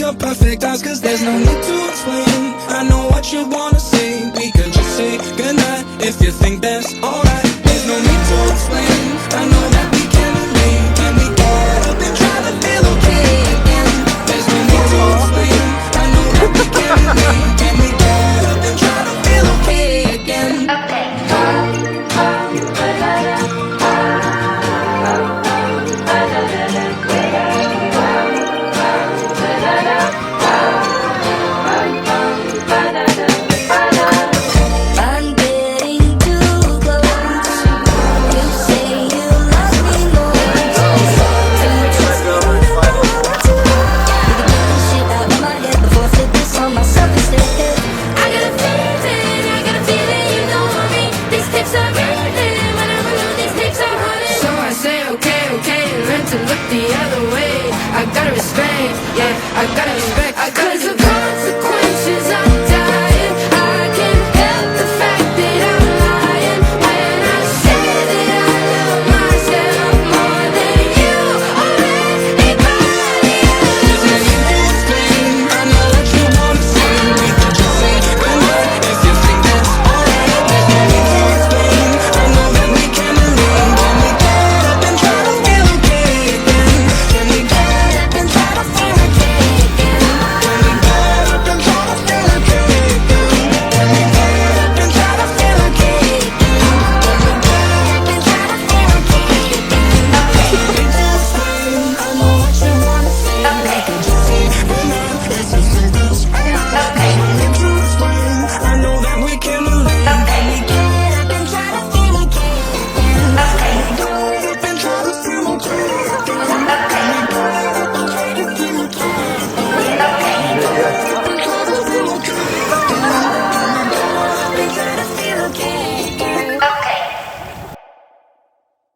your perfect eyes, cause there's no need to explain. I know what you wanna say. We can just say goodnight if you think that's alright. There's no need to explain. I know that we can remain. Can we get up and try to feel okay again? There's no need to explain. I know that we can remain. Can we get up and try to feel okay again? To look the other way, I gotta respect, yeah, I gotta respect, I gotta